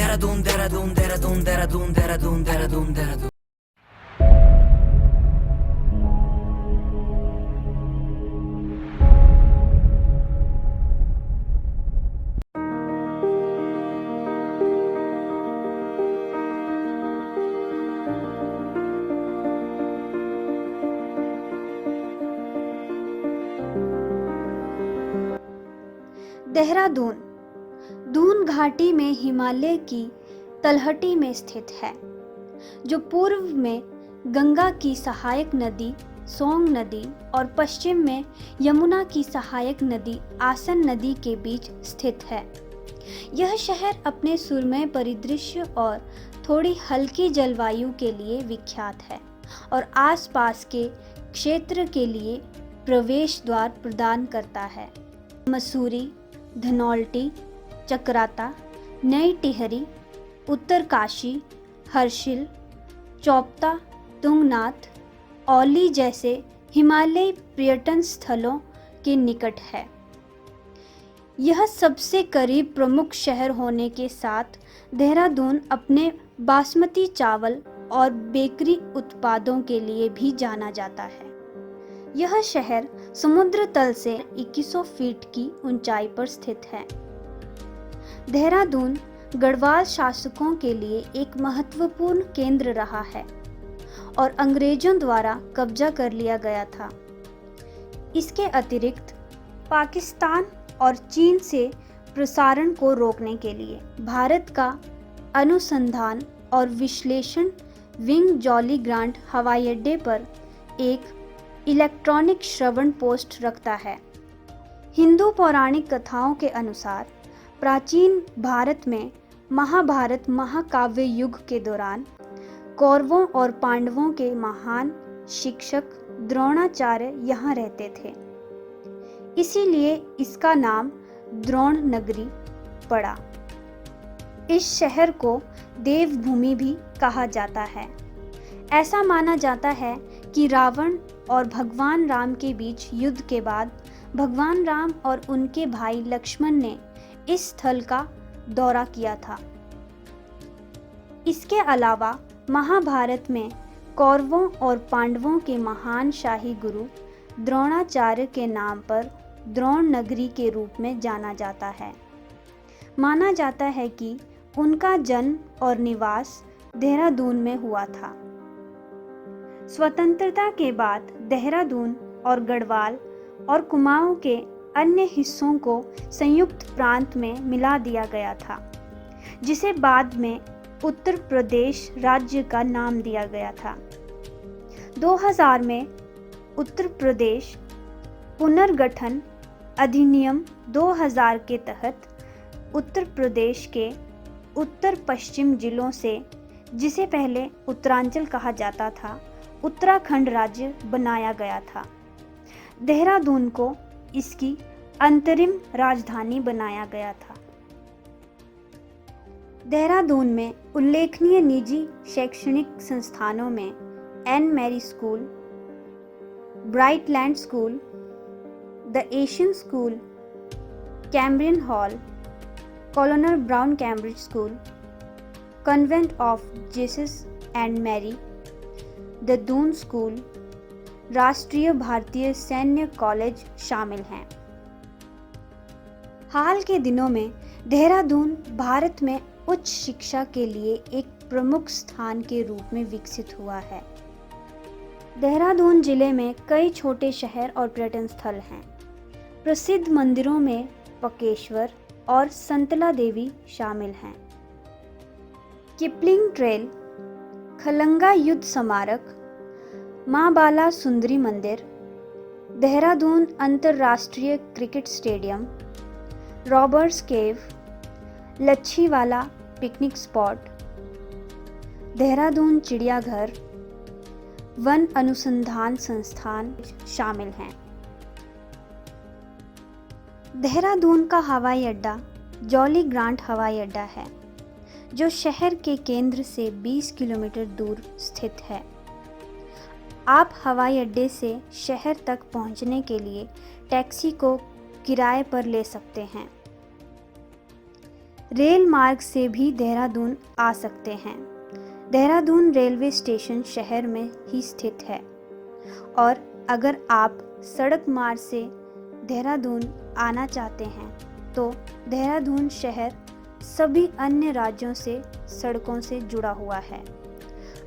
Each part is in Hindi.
देहरादून देहरादून देहरादून देहरादून देहरादून देहरादून देहरादून। देहरादून दून घाटी में हिमालय की तलहटी में स्थित है, जो पूर्व में गंगा की सहायक नदी सोंग नदी और पश्चिम में यमुना की सहायक नदी आसन नदी के बीच स्थित है। यह शहर अपने सुरमय परिदृश्य और थोड़ी हल्की जलवायु के लिए विख्यात है और आसपास के क्षेत्र के लिए प्रवेश द्वार प्रदान करता है। मसूरी, धनौल्टी, चक्राता, नई टिहरी, उत्तरकाशी, हर्षिल, चौपता, तुंगनाथ, औली जैसे हिमालयी पर्यटन स्थलों के निकट है। यह सबसे करीब प्रमुख शहर होने के साथ देहरादून अपने बासमती चावल और बेकरी उत्पादों के लिए भी जाना जाता है। यह शहर समुद्र तल से 2100 फीट की ऊंचाई पर स्थित है। देहरादून गढ़वाल शासकों के लिए एक महत्वपूर्ण केंद्र रहा है और अंग्रेजों द्वारा कब्जा कर लिया गया था। इसके अतिरिक्त पाकिस्तान और चीन से प्रसारण को रोकने के लिए भारत का अनुसंधान और विश्लेषण विंग जॉली ग्रांट हवाई अड्डे पर एक इलेक्ट्रॉनिक श्रवण पोस्ट रखता है। हिंदू पौराणिक कथाओं के अनुसार प्राचीन भारत में महाभारत महाकाव्य युग के दौरान कौरवों और पांडवों के महान शिक्षक द्रोणाचार्य यहाँ रहते थे, इसीलिए इसका नाम द्रोण नगरी पड़ा। इस शहर को देवभूमि भी कहा जाता है। ऐसा माना जाता है कि रावण और भगवान राम के बीच युद्ध के बाद भगवान राम और उनके भाई लक्ष्मण ने इस स्थल का दौरा किया था। इसके अलावा महाभारत में कौरवों और पांडवों के महान शाही गुरु द्रोणाचार्य के नाम पर द्रोण नगरी के रूप में जाना जाता है। माना जाता है कि उनका जन्म और निवास देहरादून में हुआ था। स्वतंत्रता के बाद देहरादून और गढ़वाल और कुमाऊं के अन्य हिस्सों को संयुक्त प्रांत में मिला दिया गया था, जिसे बाद में उत्तर प्रदेश राज्य का नाम दिया गया था। 2000 में उत्तर प्रदेश पुनर्गठन अधिनियम 2000 के तहत उत्तर प्रदेश के उत्तर पश्चिम जिलों से, जिसे पहले उत्तरांचल कहा जाता था, उत्तराखंड राज्य बनाया गया था। देहरादून को इसकी अंतरिम राजधानी बनाया गया था। देहरादून में उल्लेखनीय निजी शैक्षणिक संस्थानों में Ann Mary School, Brightland School, the Asian School, Cambrian Hall, Colonel Brown Cambridge School, Convent of Jesus and Mary, the Doon School, राष्ट्रीय भारतीय सैन्य कॉलेज शामिल हैं। हाल के दिनों में देहरादून भारत में उच्च शिक्षा के लिए एक प्रमुख स्थान के रूप में विकसित हुआ है। देहरादून जिले में कई छोटे शहर और पर्यटन स्थल हैं। प्रसिद्ध मंदिरों में पकेश्वर और संतला देवी शामिल हैं। किपलिंग ट्रेल, खलंगा युद्ध स्मारक, मां बाला सुंदरी मंदिर, देहरादून अंतर्राष्ट्रीय क्रिकेट स्टेडियम, रॉबर्ट्स केव, लच्छीवाला पिकनिक स्पॉट, देहरादून चिड़ियाघर, वन अनुसंधान संस्थान शामिल हैं। देहरादून का हवाई अड्डा जॉली ग्रांट हवाई अड्डा है, जो शहर के केंद्र से 20 किलोमीटर दूर स्थित है। आप हवाई अड्डे से शहर तक पहुंचने के लिए टैक्सी को किराए पर ले सकते हैं। रेल मार्ग से भी देहरादून आ सकते हैं। देहरादून रेलवे स्टेशन शहर में ही स्थित है और अगर आप सड़क मार्ग से देहरादून आना चाहते हैं तो देहरादून शहर सभी अन्य राज्यों से सड़कों से जुड़ा हुआ है।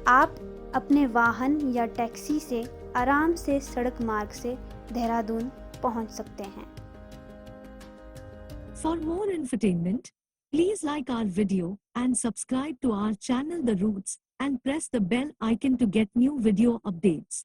आप अपने वाहन या टैक्सी से आराम से सड़क मार्ग से देहरादून पहुंच सकते हैं। For more entertainment, please like our video and subscribe to our channel The Roots and press the bell icon to get new video updates.